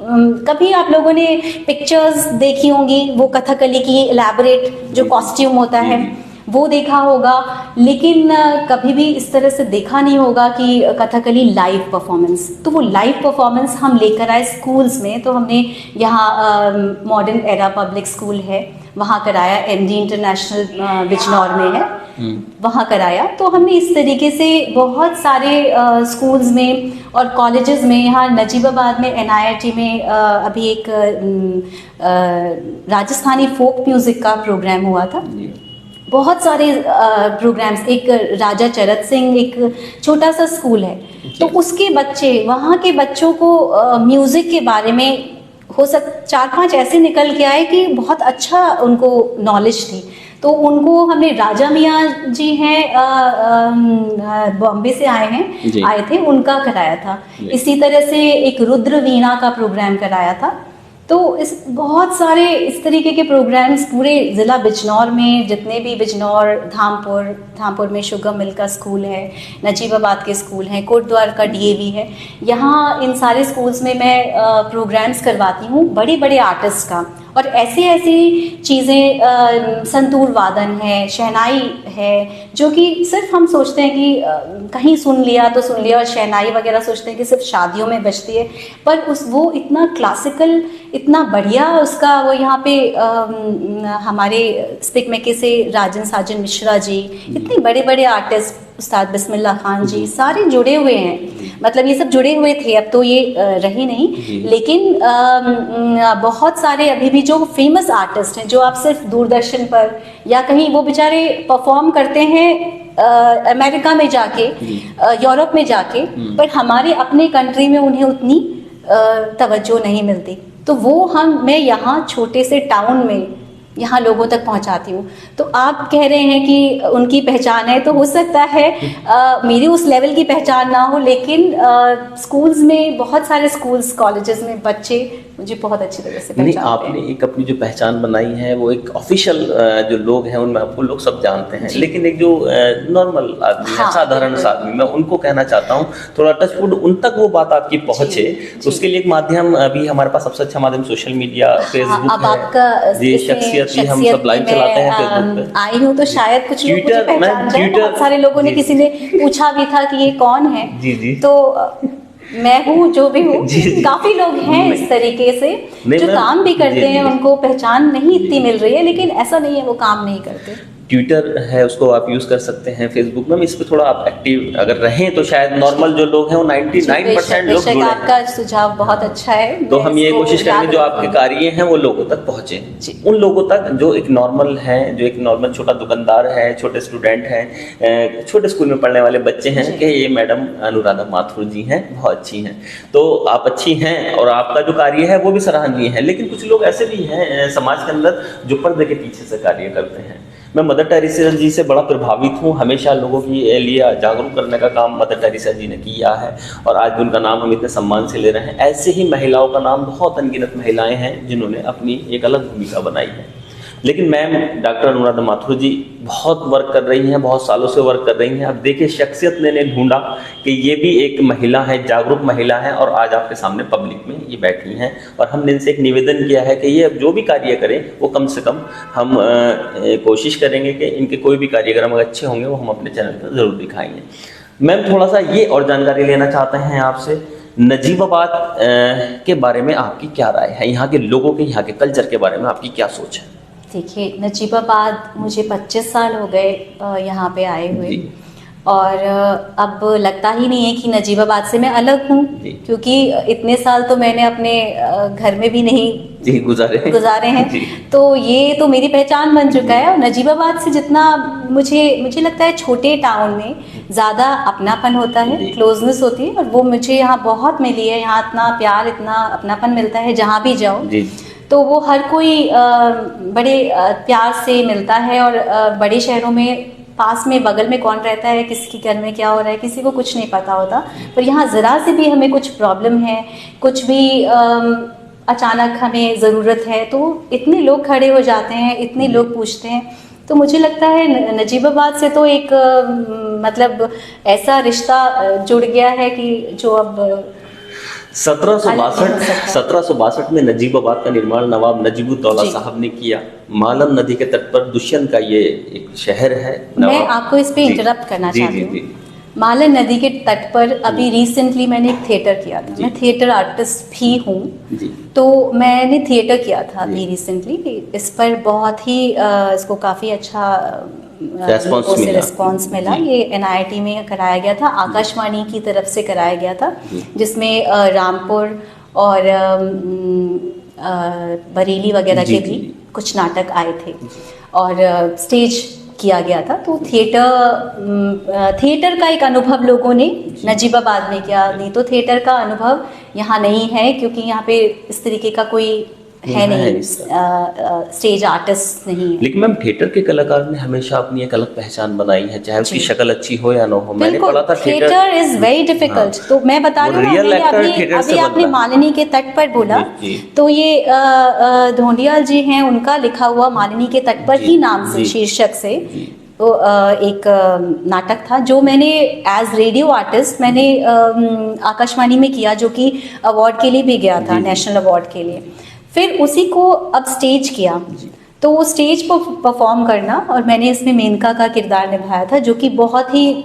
कभी आप लोगों ने पिक्चर्स देखी होंगी वो कथकली की एलैबोरेट जो कॉस्ट्यूम होता है वो देखा होगा, लेकिन कभी भी इस तरह से देखा नहीं होगा कि कथकली लाइव परफॉर्मेंस। तो वो लाइव परफॉर्मेंस हम लेकर आए स्कूल्स में। तो हमने यहाँ मॉडर्न एरा पब्लिक स्कूल है वहाँ कराया, एमडी इंटरनेशनल बिजनौर में है वहाँ कराया। तो हमने इस तरीके से बहुत सारे स्कूल्स में और कॉलेजेस में, यहाँ नजीबाबाद में NIRT में अभी एक राजस्थानी फोक म्यूज़िक का प्रोग्राम हुआ था। बहुत सारे प्रोग्राम्स, एक राजा चरत सिंह एक छोटा सा स्कूल है, तो उसके बच्चे, वहाँ के बच्चों को म्यूज़िक के बारे में हो 4-5 ऐसे निकल के आए कि बहुत अच्छा उनको नॉलेज थी। तो उनको हमने, राजा मियाँ जी हैं बॉम्बे से आए थे, उनका कराया था। इसी तरह से एक रुद्र वीणा का प्रोग्राम कराया था। तो इस बहुत सारे इस तरीके के प्रोग्राम्स पूरे ज़िला बिजनौर में, जितने भी बिजनौर, धामपुर में शुगम मिल का स्कूल है, नजीबाबाद के स्कूल हैं, कोटद्वार का DAV है, यहाँ इन सारे स्कूल्स में मैं प्रोग्राम्स करवाती हूँ बड़े बड़े आर्टिस्ट का। और ऐसी चीज़ें, संतूर वादन है, शहनाई है, जो कि सिर्फ हम सोचते हैं कि कहीं सुन लिया तो सुन लिया, और शहनाई वगैरह सोचते हैं कि सिर्फ शादियों में बजती है, पर वो इतना क्लासिकल, इतना बढ़िया उसका वो यहाँ पे हमारे स्पिक मेके से राजन साजन मिश्रा जी, इतने बड़े बड़े आर्टिस्ट, उस्ताद बिस्मिल्लाह खान जी, सारे जुड़े हुए हैं। मतलब ये सब जुड़े हुए थे, अब तो ये रहे नहीं, लेकिन बहुत सारे अभी भी जो फेमस आर्टिस्ट हैं, जो आप सिर्फ दूरदर्शन पर या कहीं वो बेचारे परफॉर्म करते हैं अमेरिका में जाके, यूरोप में जाके, पर हमारे अपने कंट्री में उन्हें उतनी तवज्जो नहीं मिलती। तो वो मैं यहाँ छोटे से टाउन में यहाँ लोगों तक पहुँचाती हूँ। तो आप कह रहे हैं कि उनकी पहचान है, तो हो सकता है मेरी उस लेवल की पहचान ना हो, लेकिन स्कूल्स में, बहुत सारे स्कूल्स कॉलेजेस में बच्चे मुझे बहुत अच्छी तरह से पहचानते हैं। आपने एक अपनी जो पहचान बनाई है वो एक ऑफिशियल जो लोग हैं उनमें आपको लोग सब जानते हैं, लेकिन एक जो नॉर्मल आदमी है, साधारण सा आदमी, मैं उनको कहना चाहता हूँ थोड़ा टचवुड उन तक वो बात आपकी पहुँचे, तो उसके लिए एक माध्यम अभी हमारे पास सबसे अच्छा माध्यम सोशल मीडिया, फेसबुक है जी, शख्सियत हम सब लाइव चलाते हैं फेसबुक पे। आई हूँ तो शायद कुछ लोग मुझे पहचान जाए। बहुत सारे लोगों ने, किसी ने पूछा भी था कि ये कौन है, तो मैं हूँ जो भी हूँ। काफी लोग हैं इस तरीके से जो काम भी करते हैं, उनको पहचान नहीं इतनी मिल रही है, लेकिन ऐसा नहीं है वो काम नहीं करते। ट्विटर है, उसको आप यूज़ कर सकते हैं, फेसबुक में इस पे थोड़ा आप एक्टिव अगर रहें तो शायद नॉर्मल जो लोग हैं वो 99% लोग जुड़े। आपका सुझाव बहुत अच्छा है। तो हम ये कोशिश करेंगे जो आपके कार्य हैं वो लोगों तक पहुँचे, उन लोगों तक जो एक नॉर्मल है, जो एक नॉर्मल छोटा दुकानदार है, छोटे स्टूडेंट हैं, छोटे स्कूल में पढ़ने वाले बच्चे हैं कि ये मैडम अनुराधा माथुर जी हैं, बहुत अच्छी हैं। तो आप अच्छी हैं और आपका जो कार्य है वो भी सराहनीय है, लेकिन कुछ लोग ऐसे भी हैं समाज के अंदर जो पर्दे के पीछे से कार्य करते हैं। मैं मदर टेरेसा जी से बड़ा प्रभावित हूँ, हमेशा लोगों के लिए जागरूक करने का काम मदर टेरेसा जी ने किया है, और आज भी उनका नाम हम इतने सम्मान से ले रहे हैं। ऐसे ही महिलाओं का नाम बहुत अनगिनत महिलाएं हैं जिन्होंने अपनी एक अलग भूमिका बनाई है। लेकिन मैम डॉक्टर अनुराधा माथुर जी बहुत वर्क कर रही हैं, बहुत सालों से वर्क कर रही हैं। अब देखिए शख्सियत ने ढूंढा कि ये भी एक महिला है, जागरूक महिला है, और आज आपके सामने पब्लिक में ये बैठी हैं, और हमने इनसे एक निवेदन किया है कि ये अब जो भी कार्य करें वो कम से कम हम कोशिश करेंगे कि इनके कोई भी कार्यक्रम अगर अच्छे होंगे वो हम अपने चैनल पर ज़रूर दिखाएंगे। मैम थोड़ा सा ये और जानकारी लेना चाहते हैं आपसे, नजीबाबाद के बारे में आपकी क्या राय है, यहाँ के लोगों के, यहाँ के कल्चर के बारे में आपकी क्या सोच है? देखिए, नजीबाबाद मुझे 25 साल हो गए यहाँ पे आए हुए, और अब लगता ही नहीं है कि नजीबाबाद से मैं अलग हूँ, क्योंकि इतने साल तो मैंने अपने घर में भी नहीं गुजारे हैं। तो ये तो मेरी पहचान बन चुका है। और नजीबाबाद से जितना मुझे लगता है छोटे टाउन में ज़्यादा अपनापन होता है, क्लोजनेस होती है, और वो मुझे यहाँ बहुत मिली है। यहाँ इतना प्यार, इतना अपनापन मिलता है जहाँ भी जाओ, तो वो हर कोई बड़े प्यार से मिलता है। और बड़े शहरों में पास में बगल में कौन रहता है, किसके घर में क्या हो रहा है, किसी को कुछ नहीं पता होता। पर यहाँ ज़रा से भी हमें कुछ प्रॉब्लम है, कुछ भी अचानक हमें ज़रूरत है, तो इतने लोग खड़े हो जाते हैं, इतने लोग पूछते हैं। तो मुझे लगता है नजीबाबाद से तो एक मतलब ऐसा रिश्ता जुड़ गया है कि जो अब 1762 में नजीबाबाद का निर्माण नवाब नजीबुद्दौला साहब ने किया। मालन नदी के तट पर दुष्यंत का ये एक शहर है। मैं आपको इस पे इंटरप्ट करना चाहती हूँ। मालन नदी के तट पर अभी रिसेंटली मैंने एक थिएटर किया था। मैं थिएटर आर्टिस्ट भी हूँ, तो मैंने थिएटर किया था अभी रिसेंटली। इस पर बहुत ही इसको काफ़ी अच्छा रिस्पॉन्स मिला। ये NIT में कराया गया था, आकाशवाणी की तरफ से कराया गया था, जिसमें रामपुर और बरेली वगैरह के भी कुछ नाटक आए थे और स्टेज किया गया था। तो थिएटर का एक अनुभव लोगों ने नजीबाबाद में किया, नहीं तो थिएटर का अनुभव यहाँ नहीं है, क्योंकि यहाँ पे इस तरीके का कोई है नहीं, स्टेज आर्टिस्ट नहीं है। लेकिन मैम थिएटर के कलाकार ने हमेशा अपनी एक अलग पहचान बनाई है, चाहे उसकी शक्ल अच्छी हो या ना हो। मैंने पढ़ा था थिएटर इज वेरी डिफिकल्ट। तो मैं बता रही हूँ, अभी आपने मालिनी के तट पर बोला, तो ये ढोंडियाल जी हैं, उनका लिखा हुआ मालिनी के तट पर ही नाम से, शीर्षक से तो एक नाटक था जो मैंने एज रेडियो आर्टिस्ट मैंने आकाशवाणी में किया, जो कि अवार्ड के लिए भी गया था, नेशनल अवार्ड के लिए। फिर उसी को अब स्टेज किया, तो वो स्टेज पर परफॉर्म करना, और मैंने इसमें मेनका का किरदार निभाया था, जो कि बहुत ही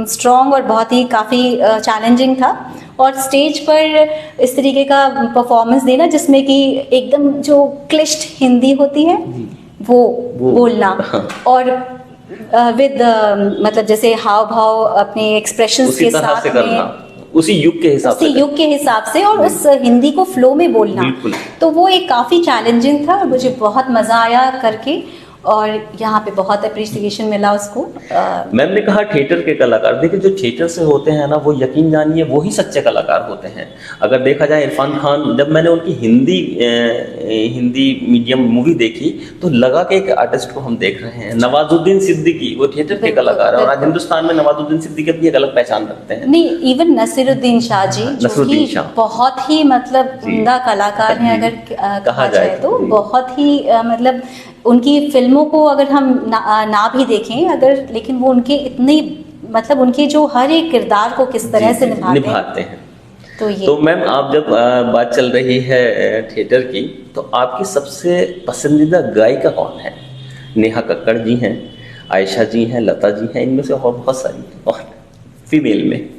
स्ट्रॉन्ग और बहुत ही काफ़ी चैलेंजिंग था। और स्टेज पर इस तरीके का परफॉर्मेंस देना जिसमें कि एकदम जो क्लिष्ट हिंदी होती है वो बोलना, और विद मतलब जैसे हाव भाव अपने एक्सप्रेशंस के साथ में उसी युग के हिसाब से और उस हिंदी को फ्लो में बोलना, तो वो एक काफ़ी चैलेंजिंग था और मुझे बहुत मज़ा आया करके, और यहाँ पे बहुत अप्रिसिएशन मिला उसको। मैम ने कहा थिएटर के कलाकार, देखिए जो थिएटर से होते हैं ना, वो यकीन जानिए वो ही सच्चे कलाकार होते हैं। अगर देखा जाए इरफान खान, जब मैंने उनकी हिंदी मीडियम मूवी देखी तो लगा कि एक आर्टिस्ट को हम देख रहे हैं। नवाजुद्दीन सिद्दीकी वो थिएटर के कलाकार है, और आज हिंदुस्तान में नवाजुद्दीन सिद्दीकी अपनी एक अलग पहचान रखते हैं। नहीं, इवन नसीरुद्दीन शाह जी, जो कि बहुत ही मतलब उम्दा कलाकार हैं, अगर कहा जाए तो बहुत ही मतलब उनकी फिल्मों को अगर हम ना भी देखें अगर, लेकिन वो उनके इतने मतलब उनके जो हर एक किरदार को किस तरह से निभाते हैं। तो मैम आप जब बात चल रही है थिएटर की, तो आपकी सबसे पसंदीदा गायिका कौन है? नेहा कक्कड़ जी हैं, आयशा जी हैं, लता जी हैं, इनमें से और बहुत सारी और फीमेल में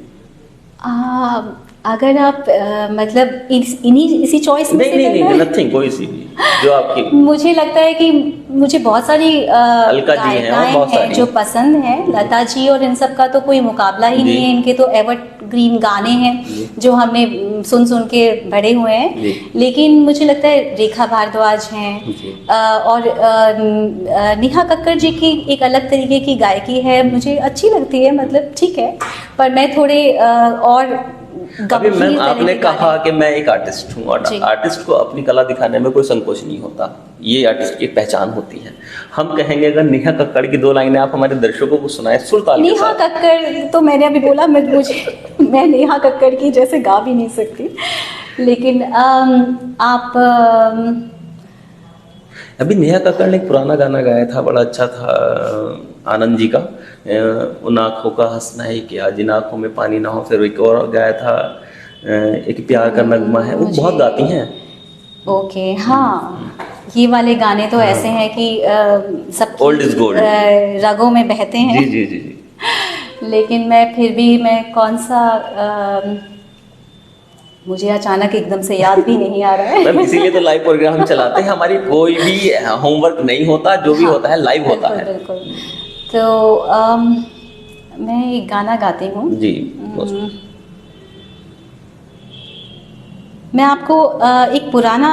अगर आप मतलब इसी चॉइस में नहीं, नथिंग, कोई सी भी जो आपकी। मुझे लगता है कि मुझे बहुत सारी गायिकाएं जो पसंद है। लता जी और इन सब का तो कोई मुकाबला ही नहीं है, इनके तो एवरग्रीन गाने हैं जो हमने सुन के बड़े हुए हैं। लेकिन मुझे लगता है रेखा भारद्वाज हैं, और नेहा कक्कड़ जी की एक अलग तरीके की गायकी है, मुझे अच्छी लगती है, मतलब ठीक है, पर मैं थोड़े और अभी मैम आपने कहा कि मैं एक आर्टिस्ट हूँ, और आर्टिस्ट को अपनी कला दिखाने में कोई संकोच नहीं होता, ये आर्टिस्ट की पहचान होती है। हम कहेंगे अगर नेहा कक्कड़ की 2 लाइनें आप हमारे दर्शकों को सुनाएं सुल्तान के साथ। नेहा कक्कड़ तो मैंने अभी बोला, मैं नेहा कक्कड़ की जैसे गा भी नहीं सकती, लेकिन आप अभी नेहा कक्कड़ ने एक पुराना गाना गाया था, बड़ा अच्छा था, आनंद जी का, उन आँखों का हंसना है क्या, जिन आँखों में पानी ना हो। फिर एक और गाया था, एक प्यार का नगमा है, वो बहुत गाती हैं। ओके, हाँ, ये वाले गाने तो ऐसे हैं कि सब ओल्ड इज गोल्ड, रगों में बहते हैं। जी। लेकिन मैं फिर भी मैं कौन सा मुझे अचानक एकदम से याद भी नहीं आ रहा है। मैम इसीलिए तो लाइव प्रोग्राम चलाते हैं, हमारी कोई भी होमवर्क नहीं होता, जो भी होता है लाइव होता है। बिल्कुल। तो मैं एक गाना गाती हूँ जी। मैं आपको एक पुराना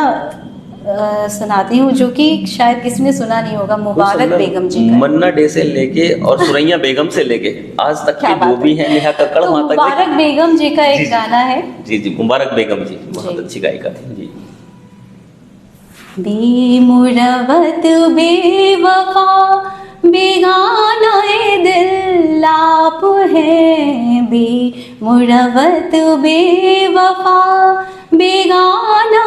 सुनाती हूँ जो कि शायद किसी ने सुना नहीं होगा, मुबारक बेगम जी का। मन्ना डे से लेके और सुरैया बेगम से लेके आज तक के जो भी हैं, नेहा कक्कड़ तो माता मुबारक बेगम जी का एक गाना है। जी जी, मुबारक बेगम जी बहुत अच्छी गायिका थी जी। बेमुरवत बेवफा बेगाना दिल आप है, बेमुरवत बेवफा बेगाना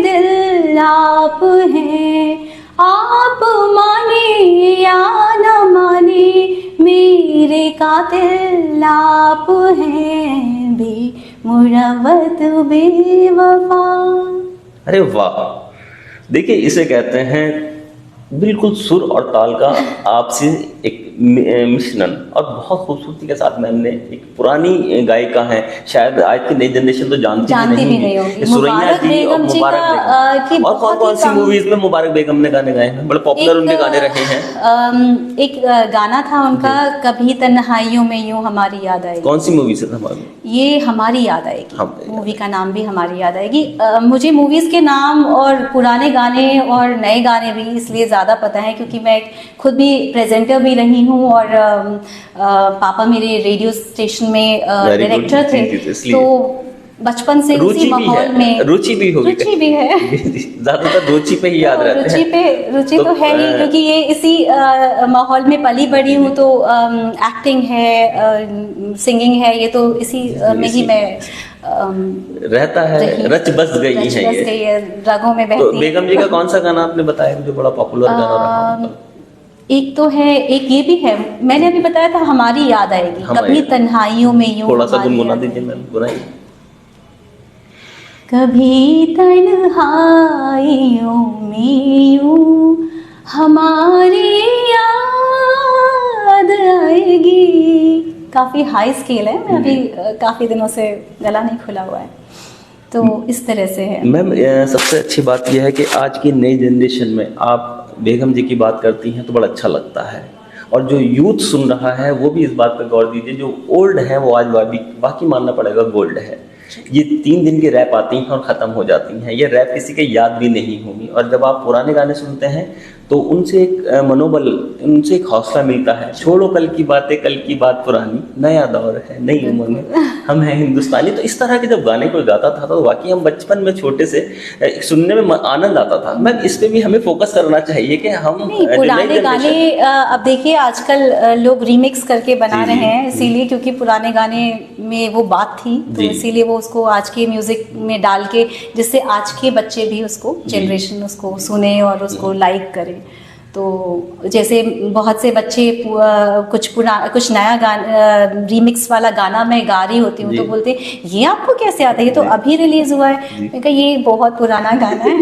दिल आप हैं। आप माने या न माने मेरे कातिल आप हैं, बेमुरवत बेवफा। अरे वाह, देखिए इसे कहते हैं बिल्कुल सुर और ताल का आपसी एक मिश्रण, और बहुत खूबसूरती के साथ मैम ने एक पुरानी गायिका है, शायद आज की नई जनरेशन तो जानती भी नहीं होगी, सुरैया जी और मुबारक बेगम। और कौन कौन सी मूवीज में मुबारक बेगम ने गाने गाए हैं, बड़े पॉपुलर उनके गाने रहे हैं। एक गाना था उनका, कभी तन्हाइयों में यूं हमारी याद आएगी। कौन सी मूवी से था? ये हमारी याद आएगी, मूवी का नाम भी हमारी याद आएगी। मुझे मूवीज के नाम और पुराने गाने और नए गाने भी इसलिए ज्यादा पता है क्योंकि मैं खुद भी प्रेजेंटर भी रही हूँ और पापा मेरे रेडियो स्टेशन में डायरेक्टर थे, तो बचपन से उसी माहौल में रुचि भी है। ज्यादातर रुचि पे ही याद रहते हैं। रुचि तो है ही, क्योंकि ये इसी माहौल में पली बड़ी हूँ, तो एक्टिंग है, सिंगिंग है, ये तो इसी में ही मैं रहता है, रच बस गई है, रगों में बहती। तो बेगम जी का कौन सा गाना आपने बताया जो बड़ा पॉपुलर गाना रहा? एक तो है, एक ये भी है, मैंने अभी बताया था हमारी याद आएगी, कभी तन्हाइयों में यूं। थोड़ा सा गुनगुना दीजिए मैम, गुनाइए। कभी तन्हाइयों में यूं हमारी याद आएगी। काफी हाई स्केल है, मैं अभी काफी दिनों से गला नहीं खुला हुआ है, तो इस तरह से है। मैम सबसे अच्छी बात यह है कि आज की नई जनरेशन में आप बेगम जी की बात करती हैं तो बड़ा अच्छा लगता है, और जो यूथ सुन रहा है वो भी इस बात पर गौर दीजिए, जो ओल्ड है वो आज बाकी मानना पड़ेगा गोल्ड है। ये 3 दिन की रैप आती हैं और ख़त्म हो जाती हैं, ये रैप किसी के याद भी नहीं होगी, और जब आप पुराने गाने सुनते हैं तो उनसे एक मनोबल, उनसे एक हौसला मिलता है। छोड़ो कल की बातें, कल की बात पुरानी, नया दौर है, नई उम्र में हम हैं हिंदुस्तानी। तो इस तरह के जब गाने कोई गाता था तो वाकई हम बचपन में छोटे से सुनने में आनंद आता था। मैं इस पे भी हमें फोकस करना चाहिए कि हम पुराने गाने, अब देखिए आजकल लोग रीमिक्स करके बना रहे हैं, इसीलिए क्योंकि पुराने गाने में वो बात थी, तो इसीलिए वो उसको आज के म्यूजिक में डाल के, जिससे आज के बच्चे भी उसको, जनरेशन उसको सुने और उसको लाइक करे। तो जैसे बहुत से बच्चे कुछ नया गाना, रीमिक्स वाला गाना मैं गा रही होती हूँ तो बोलते ये आपको कैसे आता है, ये तो अभी रिलीज हुआ है। मैं कहा ये बहुत पुराना गाना है,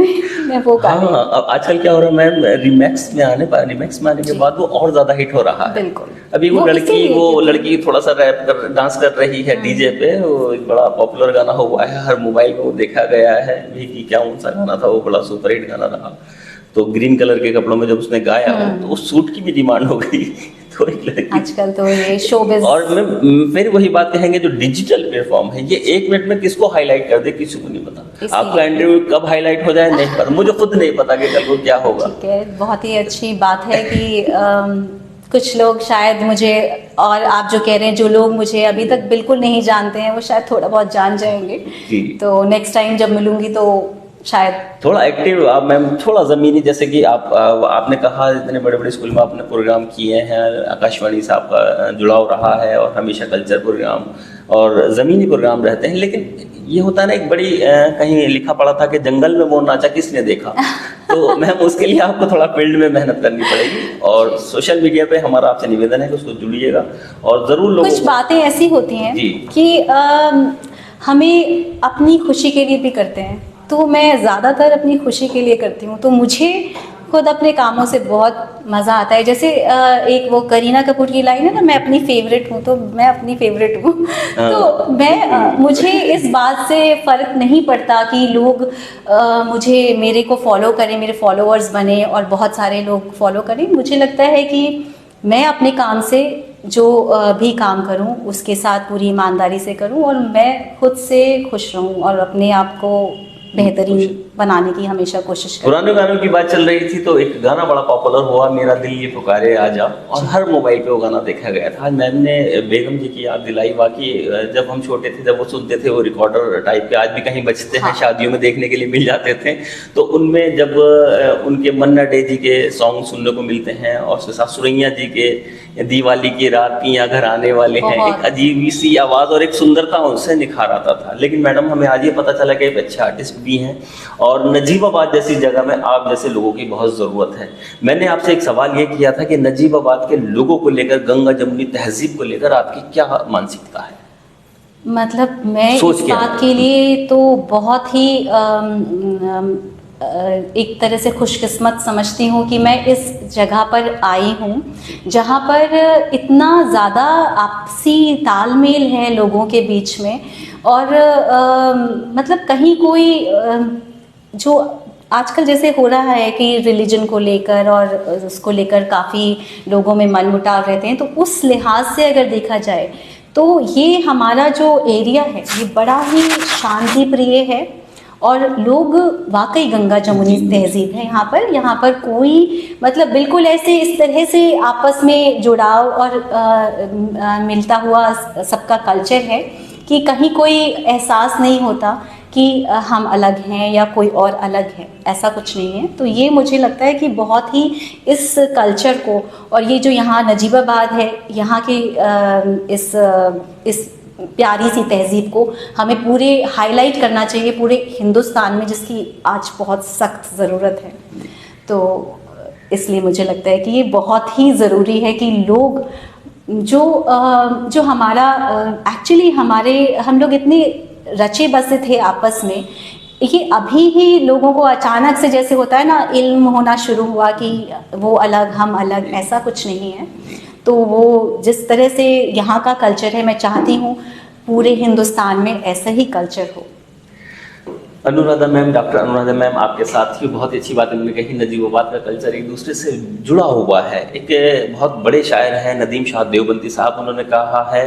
मैं वो गा रही हूँ। अब आजकल क्या हो रहा है मैम, रिमिक्स में आने के बाद वो और ज्यादा हिट हो रहा है। बिल्कुल। अभी वो लड़की थोड़ा सा रैप कर, डांस कर रही है डीजे पे, वो एक बड़ा पॉपुलर गाना हुआ है, हर मोबाइल में वो देखा गया है कि क्या कौन सा गाना था, वो बड़ा सुपरहिट गाना रहा। तो ग्रीन कलर के कपड़ों में जब उसने गाया तो उस सूट की भी डिमांड हो गई। तो एक लड़की आजकल तो ये शोबिज़, और मैं फिर वही बात कहेंगे, जो डिजिटल प्लेटफॉर्म है ये 1 मिनट में किसको हाईलाइट कर दे किसी को नहीं पता। आपका इंटरव्यू कब हाईलाइट हो जाए नहीं पता, मुझे खुद नहीं पता कि कल को क्या होगा। ठीक है, बहुत ही अच्छी बात है कि कुछ लोग शायद मुझे, और आप जो कह रहे हैं जो लोग मुझे अभी तक बिल्कुल नहीं जानते हैं वो शायद थोड़ा बहुत जान जाएंगे। तो नेक्स्ट टाइम जब मिलूंगी तो शायद थोड़ा एक्टिव आप मैम, थोड़ा ज़मीनी, जैसे कि आपने कहा इतने बड़े बड़े स्कूल में आपने प्रोग्राम किए हैं, आकाशवाणी से आपका जुड़ाव रहा है और हमेशा कल्चर प्रोग्राम और ज़मीनी प्रोग्राम रहते हैं, लेकिन ये होता है ना, एक बड़ी कहीं लिखा पड़ा था कि जंगल में मोर नाचा किसने देखा। तो मैम उसके लिए आपको थोड़ा फील्ड में मेहनत करनी पड़ेगी, और सोशल मीडिया पे हमारा आपसे निवेदन है कि उसको जुड़िएगा, और ज़रूर लोग, कुछ बातें ऐसी होती हैं कि हमें अपनी खुशी के लिए भी करते हैं, तो मैं ज़्यादातर अपनी खुशी के लिए करती हूँ। तो मुझे खुद अपने कामों से बहुत मज़ा आता है। जैसे एक वो करीना कपूर की लाइन है ना, मैं अपनी फेवरेट हूँ, तो मैं अपनी फेवरेट हूँ। तो मैं मुझे इस बात से फ़र्क नहीं पड़ता कि लोग मुझे मेरे को फॉलो करें, मेरे फॉलोअर्स बने और बहुत सारे लोग फॉलो करें। मुझे लगता है कि मैं अपने काम से जो भी काम करूं उसके साथ पूरी ईमानदारी से करूं और मैं खुद से खुश रहूं और अपने आप को बेहतरीन बनाने की हमेशा कोशिश करूं। पुराने गानों की बात चल रही थी तो एक गाना बड़ा पॉपुलर हुआ, मेरा दिल ये पुकारे आजा, और हर मोबाइल पे वो गाना देखा गया था। मैम ने बेगम जी की याद दिलाई। बाकी जब हम छोटे थे, जब वो सुनते थे, वो रिकॉर्डर टाइप के आज भी कहीं बजते हैं, शादियों में देखने के लिए मिल जाते थे, तो उनमें जब उनके मन्ना डे जी के सॉन्ग सुनने को मिलते हैं और उसके साथ सुरैया जी के दिवाली की रात पिया घर आने वाले हैं, एक अजीब सी आवाज़ और एक सुंदरता उनसे निखार आता था। लेकिन मैडम हमें आज ये पता चला कि अच्छे आर्टिस्ट भी हैं और नजीबाबाद जैसी जगह में आप जैसे लोगों की बहुत ज़रूरत है। मैंने आपसे एक सवाल ये किया था कि नजीबाबाद के लोगों को लेकर, गंगा जमुनी तहजीब को लेकर आपकी क्या मानसिकता है? मतलब मैं इस बात के लिए तो बहुत ही एक तरह से खुशकिस्मत समझती हूँ कि मैं इस जगह पर आई हूँ जहाँ पर इतना ज़्यादा आपसी तालमेल है लोगों के बीच में। और मतलब कहीं कोई जो आजकल जैसे हो रहा है कि रिलीजन को लेकर और उसको लेकर काफ़ी लोगों में मनमुटाव रहते हैं, तो उस लिहाज से अगर देखा जाए तो ये हमारा जो एरिया है ये बड़ा ही शांति प्रिय है और लोग वाकई गंगा जमुनी तहजीब है यहाँ पर कोई मतलब बिल्कुल ऐसे इस तरह से आपस में जुड़ाव और मिलता हुआ सबका कल्चर है कि कहीं कोई एहसास नहीं होता कि हम अलग हैं या कोई और अलग है, ऐसा कुछ नहीं है। तो ये मुझे लगता है कि बहुत ही इस कल्चर को और ये जो यहाँ नजीबाबाद है, यहाँ के इस प्यारी सी तहजीब को हमें पूरे हाईलाइट करना चाहिए पूरे हिंदुस्तान में, जिसकी आज बहुत सख्त ज़रूरत है। तो इसलिए मुझे लगता है कि ये बहुत ही ज़रूरी है कि लोग जो हमारा एक्चुअली हम लोग इतने रचे बसे थे आपस में, ये अभी ही लोगों को अचानक से जैसे होता है ना इल्म होना शुरू हुआ कि वो अलग हम अलग, ऐसा कुछ नहीं है। तो वो जिस तरह से यहाँ का कल्चर है, मैं चाहती हूँ पूरे हिंदुस्तान में ऐसा ही कल्चर हो। Anuradha ma'am, doctor Anuradha ma'am आपके साथ ही बहुत अच्छी बात उन्होंने कही। नजीबाबाद का कल्चर एक दूसरे से जुड़ा हुआ है। एक बहुत बड़े शायर हैं नदीम शाह देवबंदी साहब, उन्होंने कहा है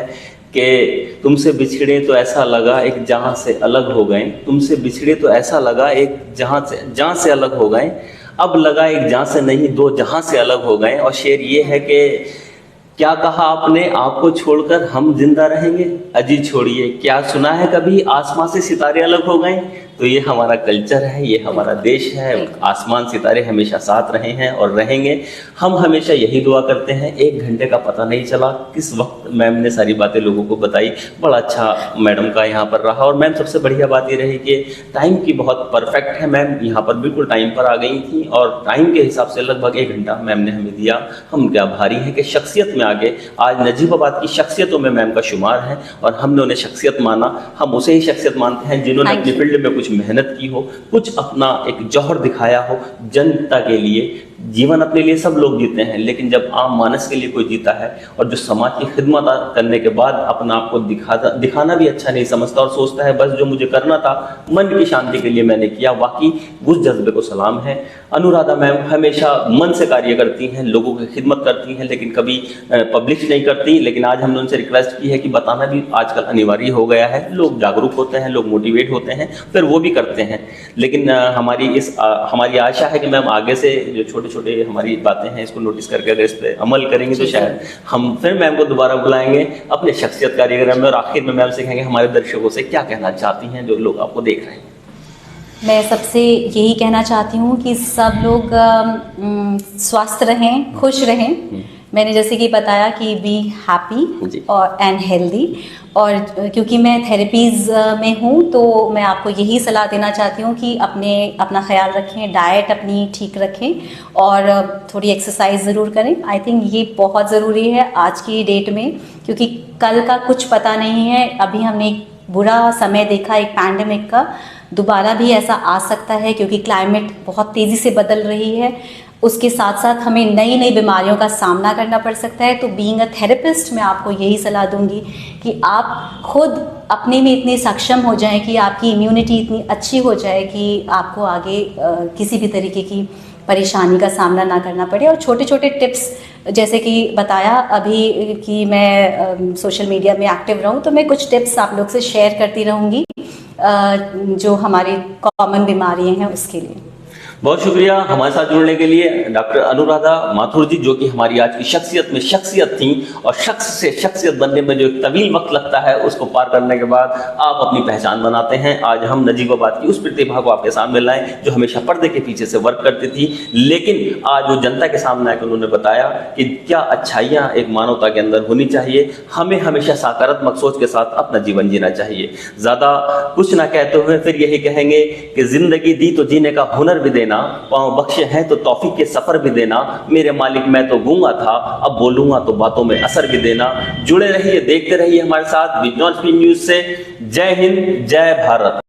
कि तुमसे बिछड़े तो ऐसा लगा एक जहां से अलग हो गए, तुमसे बिछड़े तो ऐसा लगा एक जहां से अलग हो गए, अब लगा एक जहां से नहीं दो जहां से अलग हो गए। और शेर ये है कि क्या कहा आपने आपको छोड़कर हम जिंदा रहेंगे, अजी छोड़िए क्या सुना है कभी आसमां से सितारे अलग हो गए। तो ये हमारा कल्चर है, ये हमारा देश है। आसमान सितारे हमेशा साथ रहे हैं और रहेंगे। हम हमेशा यही दुआ करते हैं। 1 घंटे का पता नहीं चला किस वक्त मैम ने सारी बातें लोगों को बताई। बड़ा अच्छा मैडम का यहाँ पर रहा। और मैम सबसे बढ़िया बात ये रही कि टाइम की बहुत परफेक्ट है। मैम यहाँ पर बिल्कुल टाइम पर आ गई थी और टाइम के हिसाब से लगभग 1 घंटा मैम ने हमें दिया। हम उनके आभारी हैं कि शख्सियत में आगे आज नजीबाबाद की शख्सियतों में मैम का शुमार है और हमने उन्हें शख्सियत माना। हम उसे ही शख्सियत मानते हैं जिन्होंने अपनी फील्ड में कुछ मेहनत की हो, कुछ अपना एक जौहर दिखाया हो जनता के लिए। जीवन अपने लिए सब लोग जीते हैं, लेकिन जब आम मानस के लिए कोई जीता है और जो समाज की खिदमत करने के बाद अपना आप को दिखाना भी अच्छा नहीं समझता और सोचता है बस जो मुझे करना था मन की शांति के लिए मैंने किया, वाकई उस जज्बे को सलाम है। अनुराधा मैम हमेशा मन से कार्य करती हैं, लोगों की खिदमत करती हैं, लेकिन कभी पब्लिश नहीं करती। लेकिन आज हमने उनसे रिक्वेस्ट की है कि बताना भी आजकल अनिवार्य हो गया है। लोग जागरूक होते हैं, लोग मोटिवेट होते हैं, फिर वो भी करते हैं। लेकिन हमारी आशा है कि मैम आगे से जो छोटे छोटे हमारी बातें हैं इसको नोटिस करके अगर इस पर अमल करेंगे तो शायद हम फिर मैम को दोबारा बुलाएंगे अपने शख्सियत कार्यक्रम में। और आखिर में मैम से कहेंगे हमारे दर्शकों से क्या कहना चाहती हैं जो लोग आपको देख रहे हैं। मैं सबसे यही कहना चाहती हूँ कि सब लोग स्वस्थ रहें, खुश रहें। मैंने जैसे कि बताया कि बी हैप्पी और एंड हेल्दी। और क्योंकि मैं थेरेपीज़ में हूँ तो मैं आपको यही सलाह देना चाहती हूँ कि अपना ख्याल रखें, डाइट अपनी ठीक रखें और थोड़ी एक्सरसाइज ज़रूर करें। आई थिंक ये बहुत ज़रूरी है आज की डेट में, क्योंकि कल का कुछ पता नहीं है। अभी हमने एक बुरा समय देखा एक पैंडेमिक का, दोबारा भी ऐसा आ सकता है क्योंकि क्लाइमेट बहुत तेज़ी से बदल रही है। उसके साथ साथ हमें नई नई बीमारियों का सामना करना पड़ सकता है। तो बीइंग अ थेरेपिस्ट मैं आपको यही सलाह दूंगी कि आप खुद अपने में इतने सक्षम हो जाएं कि आपकी इम्यूनिटी इतनी अच्छी हो जाए कि आपको आगे किसी भी तरीके की परेशानी का सामना ना करना पड़े। और छोटे छोटे टिप्स जैसे कि बताया अभी कि मैं सोशल मीडिया में एक्टिव रहूं, तो मैं कुछ टिप्स आप लोग से शेयर करती रहूंगी जो हमारी कॉमन बीमारियां हैं उसके लिए। बहुत शुक्रिया हमारे साथ जुड़ने के लिए डॉक्टर अनुराधा माथुर जी, जो कि हमारी आज की शख्सियत में शख्सियत थी, और शख्स से शख्सियत बनने में जो एक तवील वक्त लगता है उसको पार करने के बाद आप अपनी पहचान बनाते हैं। आज हम नजीबाबाद की उस प्रतिभा को आपके सामने लाए जो हमेशा पर्दे के पीछे से वर्क करती थी, लेकिन आज वो जनता के सामने आकर उन्होंने बताया कि क्या अच्छाइयाँ एक मानवता के अंदर होनी चाहिए। हमें हमेशा सकारात्मक सोच के साथ अपना जीवन जीना चाहिए। ज़्यादा कुछ ना कहते हुए फिर यही कहेंगे कि जिंदगी दी तो जीने का हुनर भी देना, पाँव बख्शे हैं तो तौफीक के सफर भी देना, मेरे मालिक मैं तो गूंगा था अब बोलूंगा तो बातों में असर भी देना। जुड़े रहिए, देखते रहिए हमारे साथ बिजनौर स्पीड न्यूज से। जय हिंद, जय भारत।